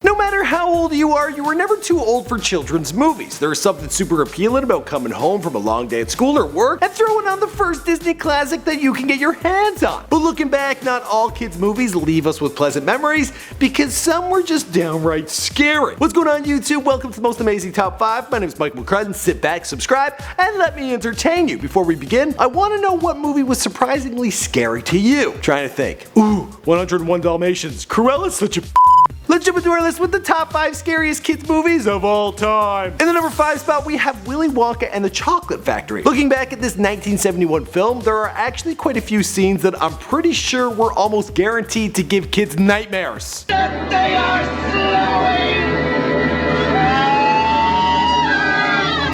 No matter how old you are never too old for children's movies. There's something super appealing about coming home from a long day at school or work and throwing on the first Disney classic that you can get your hands on. But looking back, not all kids' movies leave us with pleasant memories because some were just downright scary. What's going on, YouTube? Welcome to the most amazing top 5. My name is Michael McCrudden. Sit back, subscribe, and let me entertain you. Before we begin, I want to know what movie was surprisingly scary to you. Trying to think. Ooh, 101 Dalmatians. Cruella's such a Let's jump into our list with the top 5 scariest kids movies of all time. In the number 5 spot, we have Willy Wonka and the Chocolate Factory. Looking back at this 1971 film, there are actually quite a few scenes that I'm pretty sure were almost guaranteed to give kids nightmares. They are slowing.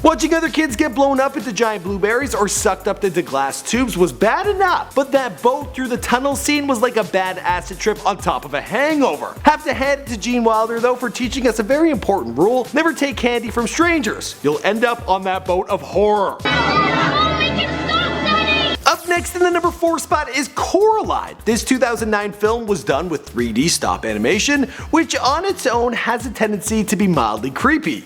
Watching other kids get blown up into giant blueberries or sucked up into glass tubes was bad enough, but that boat through the tunnel scene was like a bad acid trip on top of a hangover. Have to head to Gene Wilder though for teaching us a very important rule: never take candy from strangers. You'll end up on that boat of horror. Up next in the number 4 spot is Coraline. This 2009 film was done with 3D stop animation, which on its own has a tendency to be mildly creepy.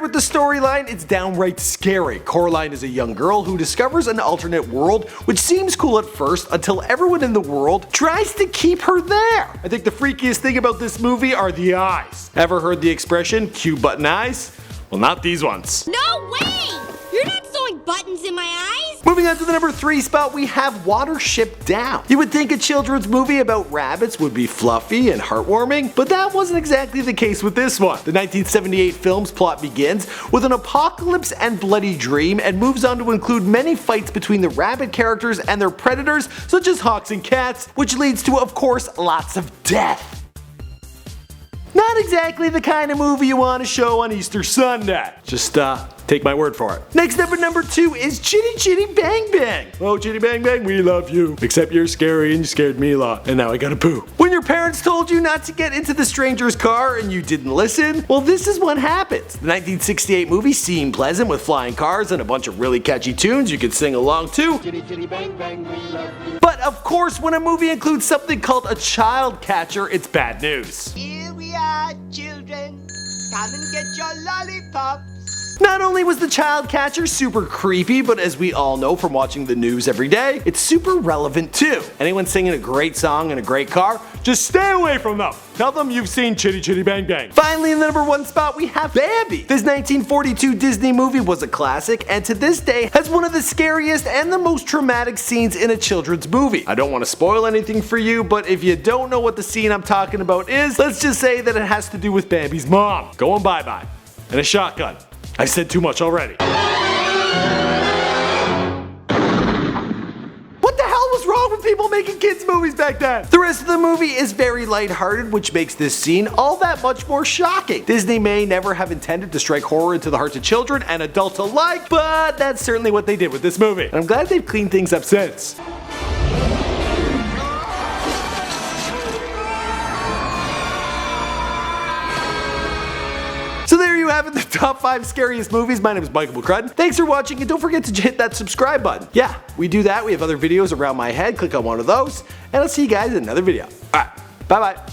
With the storyline, it's downright scary. Coraline is a young girl who discovers an alternate world, which seems cool at first until everyone in the world tries to keep her there. I think the freakiest thing about this movie are the eyes. Ever heard the expression, cute button eyes? Well, not these ones. No way! You're not sewing buttons in my eyes! Moving on to the number 3 spot, we have Watership Down. You would think a children's movie about rabbits would be fluffy and heartwarming, but that wasn't exactly the case with this one. The 1978 film's plot begins with an apocalypse and bloody dream and moves on to include many fights between the rabbit characters and their predators, such as hawks and cats, which leads to, of course, lots of death. Not exactly the kind of movie you want to show on Easter Sunday. Just take my word for it. Next up at number 2 is Chitty Chitty Bang Bang. Oh, Chitty Bang Bang, we love you. Except you're scary and you scared me a lot, and now I gotta poo. When your parents told you not to get into the stranger's car and you didn't listen, well, this is what happens. The 1968 movie seemed pleasant with flying cars and a bunch of really catchy tunes you could sing along to. Chitty Chitty Bang Bang, we love you. But of course, when a movie includes something called a child catcher, it's bad news. Here we are, children. Come and get your lollipops. Not only was the child catcher super creepy, but as we all know from watching the news every day, it's super relevant too. Anyone singing a great song in a great car, just stay away from them. Tell them you've seen Chitty Chitty Bang Bang. Finally, in the number 1 spot, we have Bambi. This 1942 Disney movie was a classic, and to this day has one of the scariest and the most traumatic scenes in a children's movie. I don't want to spoil anything for you, but if you don't know what the scene I'm talking about is, let's just say that it has to do with Bambi's mom going bye-bye and a shotgun. I said too much already. What the hell was wrong with people making kids movies back then? The rest of the movie is very lighthearted, which makes this scene all that much more shocking. Disney may never have intended to strike horror into the hearts of children and adults alike, but that's certainly what they did with this movie. And I'm glad they've cleaned things up since. So there you have it, the top 5 scariest movies. My name is Michael McCrudden. Thanks for watching, and don't forget to hit that subscribe button. Yeah, we do that. We have other videos around my head. Click on one of those, and I'll see you guys in another video. Alright, bye bye.